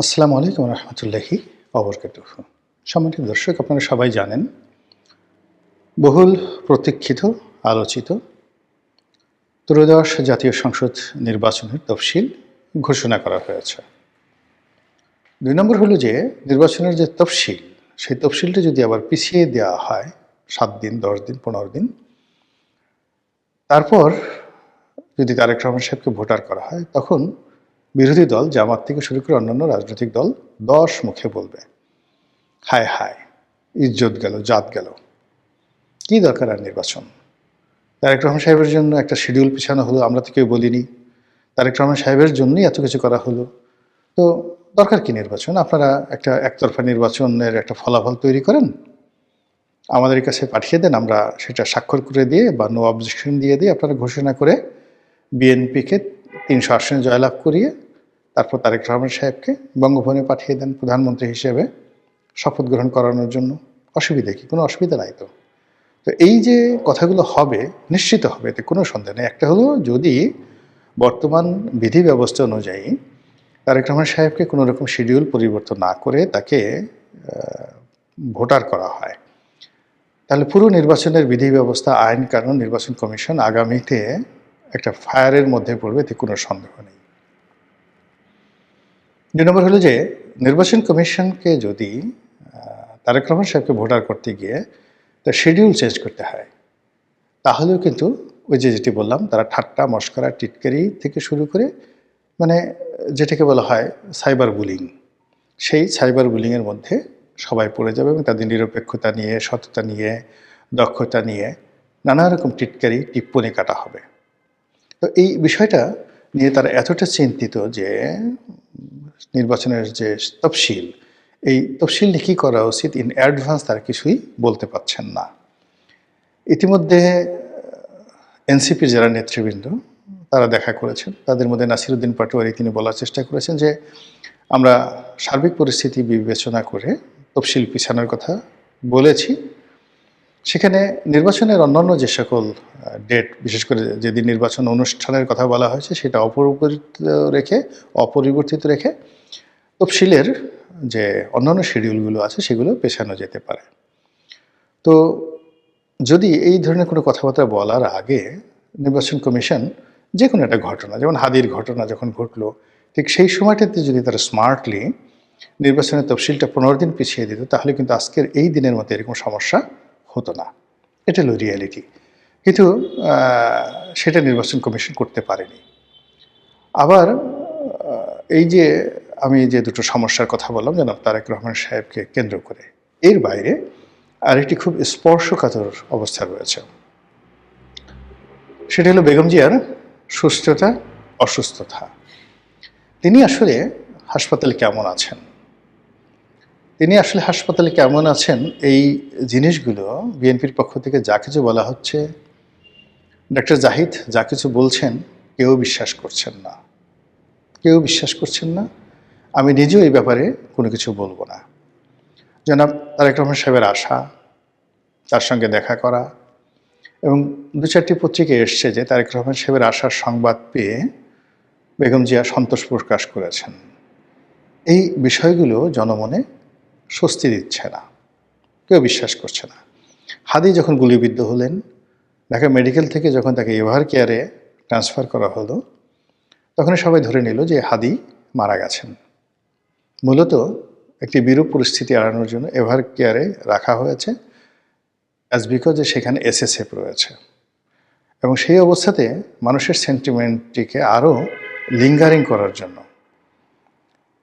আসসালামু আলাইকুম রহমতুল্লাহি অবরকাতুহ। সম্মানিত দর্শক, আপনারা সবাই জানেন বহুল প্রতীক্ষিত আলোচিত ত্রয়োদশ জাতীয় সংসদ নির্বাচনের তফসিল ঘোষণা করা হয়েছে। ২ নম্বর হলো যে নির্বাচনের যে তফসিল, সেই তফসিলটা যদি আবার পিছিয়ে দেওয়া হয় ৭ দিন, ১০ দিন, ১৫ দিন, তারপর যদি তারেক রহমান সাহেবকে ভোটার করা হয়, তখন বিরোধী দল জামাত থেকে শুরু করে অন্যান্য রাজনৈতিক দল ১০ মুখে বলবে, হায় হায়, ইজ্জত গেল, জাত গেল, কী দরকার আর নির্বাচন? তারেক রহমান সাহেবের জন্য একটা শিডিউল পিছানো হলো, আমরা তো কেউ বলিনি। তারেক রহমান সাহেবের জন্যই এত কিছু করা হলো, তো দরকার কি নির্বাচন? আপনারা একটা একতরফা নির্বাচনের একটা ফলাফল তৈরি করেন, আমাদের কাছে পাঠিয়ে দেন, আমরা সেটা স্বাক্ষর করে দিয়ে বা নো অবজেকশন দিয়ে দিয়ে আপনারা ঘোষণা করে বিএনপিকে ৩০০ আসনে জয়লাভ করিয়ে তারপর তারেক রহমান সাহেবকে বঙ্গভবনে পাঠিয়ে দেন প্রধানমন্ত্রী হিসেবে শপথ গ্রহণ করানোর জন্য। অসুবিধা কি? কোনো অসুবিধা নাই তো। তো এই যে কথাগুলো হবে, নিশ্চিত হবে, এতে কোনো সন্দেহ নেই। একটা হলো, যদি বর্তমান বিধি ব্যবস্থা অনুযায়ী তারেক রহমান সাহেবকে কোনো রকম শিডিউল পরিবর্তন না করে তাকে ভোটার করা হয়, তাহলে পুরো নির্বাচনের বিধি ব্যবস্থা, আইন কানুন, নির্বাচন কমিশন আগামীতে একটা ফায়ারের মধ্যে পড়বে, এতে কোনো সন্দেহ নেই। ২ নম্বর হলো যে নির্বাচন কমিশনকে যদি তারেক রহমান সাহেবকে ভোটার করতে গিয়ে তার শিডিউল চেঞ্জ করতে হয়, তাহলেও কিন্তু ওই যে যেটি বললাম, তারা ঠাট্টা মশকরা টিটকারি থেকে শুরু করে, মানে যেটাকে বলা হয় সাইবার বুলিং, সেই সাইবার বুলিংয়ের মধ্যে সবাই পড়ে যাবে এবং তাদের নিরপেক্ষতা নিয়ে, সততা নিয়ে, দক্ষতা নিয়ে নানা রকম টিটকারি টিপ্পনি কাটা হবে। তো এই বিষয়টা নিয়ে তারা এতটা চিন্তিত যে নির্বাচনের যে তফসিল, এই তফসিল নিয়ে কী করা উচিত ইন অ্যাডভান্স তারা কিছুই বলতে পারছেন না। ইতিমধ্যে এনসিপির যারা নেতৃবৃন্দ তারা দেখা করেছেন, তাদের মধ্যে নাসিরউদ্দিন পাটোয়ারি তিনি বলার চেষ্টা করেছেন যে আমরা সার্বিক পরিস্থিতি বিবেচনা করে তফসিল পিছানোর কথা বলেছি। সেখানে নির্বাচনের অন্যান্য যে সকল ডেট, বিশেষ করে যেদিন নির্বাচন অনুষ্ঠানের কথা বলা হয়েছে, সেটা অপরিবর্তিত রেখে তফসিলের যে অন্যান্য শিডিউলগুলো আছে সেগুলো পেছানো যেতে পারে। তো যদি এই ধরনের কোনো কথাবার্তা বলার আগে নির্বাচন কমিশন যে কোনো একটা ঘটনা, যেমন হাদির ঘটনা যখন ঘটলো, ঠিক সেই সময়টাতে যদি তারা স্মার্টলি নির্বাচনের তফসিলটা ১৫ দিন পিছিয়ে দিত, তাহলে কিন্তু আজকের এই দিনের মতো এরকম সমস্যা হতো না। এটা হলো রিয়ালিটি। কিন্তু সেটা নির্বাচন কমিশন করতে পারেনি। আবার এই যে আমি যে দুটো সমস্যার কথা বললাম জনাব তারেক রহমান সাহেবকে কেন্দ্র করে, এর বাইরে আরেকটি খুব স্পর্শকাতর অবস্থা রয়েছে। সেটা হলো বেগম জিয়ার সুস্থতা, অসুস্থতা। তিনি আসলে হাসপাতালে কেমন আছেন, এই জিনিসগুলো বিএনপির পক্ষ থেকে যা কিছু বলা হচ্ছে, ডক্টর জাহিদ যা কিছু বলছেন, কেউ বিশ্বাস করছেন না। আমি নিজেও এই ব্যাপারে কোনো কিছু বলবো না। জনাব তারেক রহমান সাহেবের আশা, তার সঙ্গে দেখা করা, এবং ২-৪টি পত্রিকায় এসছে যে তারেক রহমান সাহেবের আশার সংবাদ পেয়ে বেগম জিয়া সন্তোষ প্রকাশ করেছেন। এই বিষয়গুলো জনমনে স্বস্তি দিচ্ছে না, কেউ বিশ্বাস করছে না। হাদি যখন গুলিবিদ্ধ হলেন, ঢাকা মেডিকেল থেকে যখন তাকে এভার কেয়ারে ট্রান্সফার করা হলো, তখন সবাই ধরে নিল যে হাদি মারা গেছেন। মূলত একটি বিরূপ পরিস্থিতি এড়ানোর জন্য এভার কেয়ারে রাখা হয়েছে, অ্যাজ বিকজ যে সেখানে এসএসএফ রয়েছে, এবং সেই অবস্থাতে মানুষের সেন্টিমেন্টটিকে আরও লিঙ্গারিং করার জন্য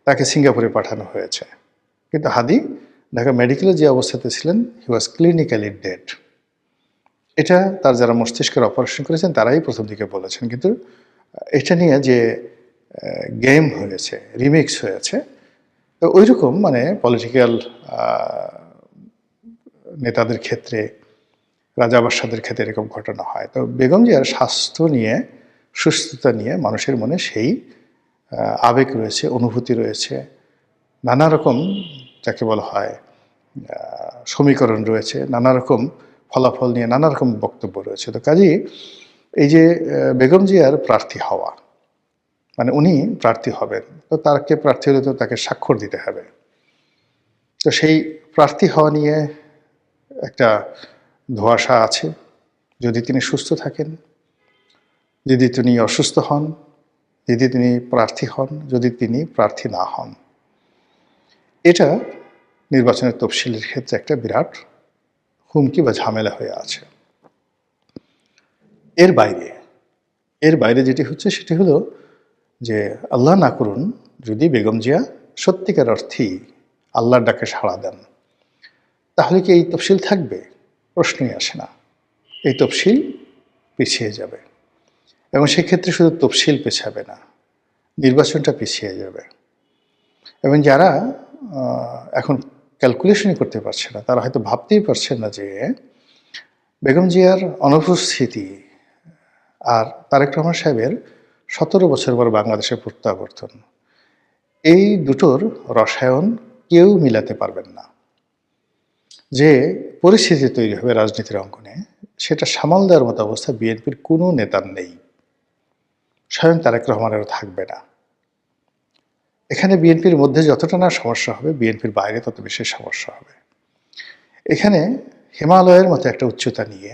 তাকে সিঙ্গাপুরে পাঠানো হয়েছে। কিন্তু হাদি ঢাকা মেডিকেলে যে অবস্থাতে ছিলেন, হি ওয়াজ ক্লিনিক্যালি ডেড। এটা তার যারা মস্তিষ্কের অপারেশন করেছেন তারাই প্রথম দিকে বলেছেন। কিন্তু এটা নিয়ে যে গেম হয়েছে, রিমিক্স হয়েছে, তো ওই রকম মানে পলিটিক্যাল নেতাদের ক্ষেত্রে, রাজা বাদশাদের ক্ষেত্রে এরকম ঘটনা হয়। তো বেগম জিয়ার স্বাস্থ্য নিয়ে, সুস্থতা নিয়ে মানুষের মনে সেই আবেগ রয়েছে, অনুভূতি রয়েছে, নানা রকম যাকে বলা হয় সমীকরণ রয়েছে, নানা রকম ফলাফল নিয়ে নানা রকম বক্তব্য রয়েছে। তো কাজেই এই যে বেগম জিয়ার প্রার্থী হওয়া, মানে উনি প্রার্থী হবেন, তো তাকে প্রার্থী হলে তো তাকে স্বাক্ষর দিতে হবে। তো সেই প্রার্থী হওয়া নিয়ে একটা ধোঁয়াশা আছে। যদি তিনি সুস্থ থাকেন, যদি তিনি অসুস্থ হন, যদি তিনি প্রার্থী হন, যদি তিনি প্রার্থী না হন, এটা নির্বাচনের তফসিলের ক্ষেত্রে একটা বিরাট হুমকি বা ঝামেলা হয়ে আছে। এর বাইরে যেটি হচ্ছে সেটি হলো যে আল্লাহ না করুন যদি বেগম জিয়া সত্যিকার অর্থেই আল্লাহর ডাকে সাড়া দেন, তাহলে কি এই তফসিল থাকবে? প্রশ্নই আসে না। এই তফসিল পিছিয়ে যাবে, এবং সেক্ষেত্রে শুধু তফসিল পেছাবে না, নির্বাচনটা পিছিয়ে যাবে। এবং যারা এখন ক্যালকুলেশনই করতে পারছে না, তারা হয়তো ভাবতেই পারছেন না যে বেগম জিয়ার অনুপস্থিতি আর তারেক রহমান সাহেবের 17 বছর পর বাংলাদেশে প্রত্যাবর্তন, এই দুটোর রসায়ন কেউ মিলাতে পারবেন না। যে পরিস্থিতি তৈরি হবে রাজনীতির অঙ্গনে, সেটা সামাল দেওয়ার মতো অবস্থা বিএনপির কোনো নেতার নেই, স্বয়ং তারেক রহমানেরও থাকবে না। এখানে বিএনপির মধ্যে যতটা না সমস্যা হবে, বিএনপির বাইরে তত বেশি সমস্যা হবে। এখানে হিমালয়ের মতো একটা উচ্চতা নিয়ে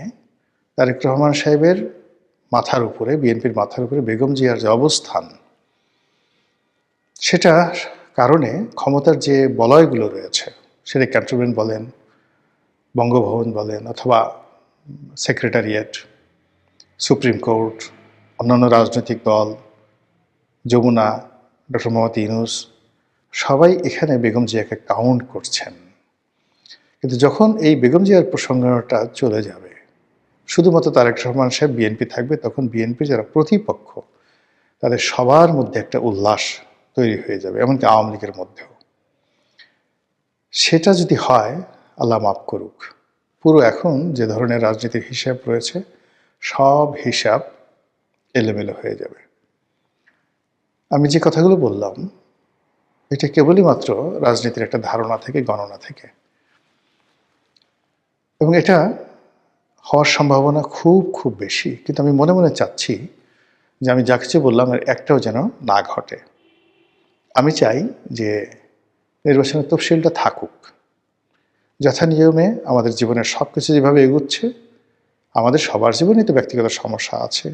তারেক রহমান সাহেবের মাথার উপরে, বিএনপির মাথার উপরে বেগম জিয়ার যে অবস্থান, সেটা কারণে ক্ষমতার যে বলয়গুলো রয়েছে, সেটা ক্যান্টনমেন্ট বলেন, বঙ্গভবন বলেন, অথবা সেক্রেটারিয়েট, সুপ্রিম কোর্ট, অন্যান্য রাজনৈতিক দল, যমুনা, ডক্টর মোহাম্মদ ইউনূস, সবাই এখানে বেগম জিয়াকে কাউন্ট করছেন। কিন্তু যখন এই বেগম জিয়ার প্রসঙ্গটা চলে যাবে, শুধুমাত্র তারেক রহমান সাহেব বিএনপি থাকবে, তখন বিএনপির যারা প্রতিপক্ষ, তাদের সবার মধ্যে একটা উল্লাস তৈরি হয়ে যাবে, এমনকি আওয়ামী লীগের মধ্যেও। সেটা যদি হয়, আল্লাহ মাফ করুক, পুরো এখন যে ধরনের রাজনীতির হিসাব রয়েছে, সব হিসাব এলোমেলো হয়ে যাবে। আমি যে কথাগুলো বললাম, এটা কেবলই মাত্র রাজনীতির একটা ধারণা থেকে, গণনা থেকে, এবং এটা হওয়ার সম্ভাবনা খুব খুব বেশি। কিন্তু আমি মনে মনে চাচ্ছি যে আমি যা কিছু বললাম এর একটাও যেন না ঘটে। আমি চাই যে নির্বাচনের তফসিলটা থাকুক, যথানিয়মে আমাদের জীবনের সব কিছু যেভাবে এগুচ্ছে, আমাদের সবার জীবনেই তো ব্যক্তিগত সমস্যা আছে,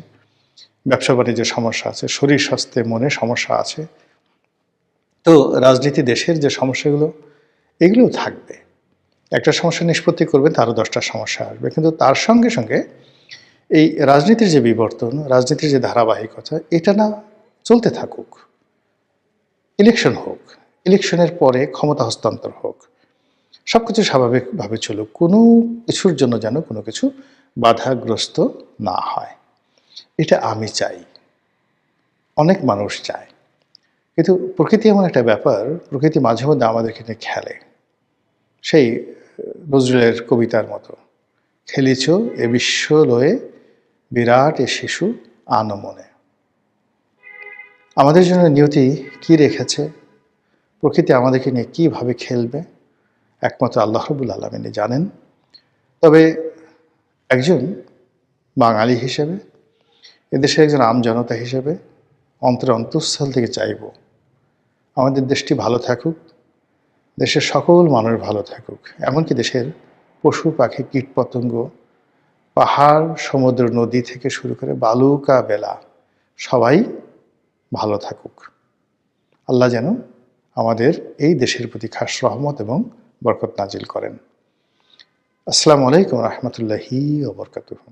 ব্যবসা বাণিজ্যের সমস্যা আছে, শরীর স্বাস্থ্যে মনে সমস্যা আছে, তো রাজনীতি, দেশের যে সমস্যাগুলো, এগুলোও থাকবে। একটা সমস্যা নিষ্পত্তি করবেন, তারও 10টা সমস্যা আসবে। কিন্তু তার সঙ্গে সঙ্গে এই রাজনীতির যে বিবর্তন, রাজনীতির যে ধারাবাহিকতা, এটা না চলতে থাকুক। ইলেকশন হোক, ইলেকশনের পরে ক্ষমতা হস্তান্তর হোক, সব কিছু স্বাভাবিকভাবে চলুক, কোনো কিছুর জন্য যেন কোনো কিছু বাধাগ্রস্ত না হয়। এটা আমি চাই, অনেক মানুষ চায়। কিন্তু প্রকৃতি এমন একটা ব্যাপার, প্রকৃতি মাঝে মধ্যে আমাদেরকে নিয়ে খেলে। সেই নজরুলের কবিতার মতো, খেলিছ এ বিশ্ব লয়ে বিরাট এ শিশু আনমনে। আমাদের জন্য নিয়তি কি রেখেছে, প্রকৃতি আমাদেরকে নিয়ে কীভাবে খেলবে, একমাত্র আল্লাহ রাব্বুল আলামিনই জানেন। তবে একজন বাঙালি হিসেবে, এদেশের একজন আমজনতা হিসেবে অন্তরের অন্তঃস্থল থেকে চাইব আমাদের দেশটি ভালো থাকুক, দেশের সকল মানুষ ভালো থাকুক, এমনকি দেশের পশু পাখি, কীটপতঙ্গ, পাহাড়, সমুদ্র, নদী থেকে শুরু করে বালুকা বেলা সবাই ভালো থাকুক। আল্লাহ যেন আমাদের এই দেশের প্রতি খাস রহমত এবং বরকত নাজিল করেন। আসসালামু আলাইকুম রহমতুল্লাহি ওয়া বারাকাতুহু।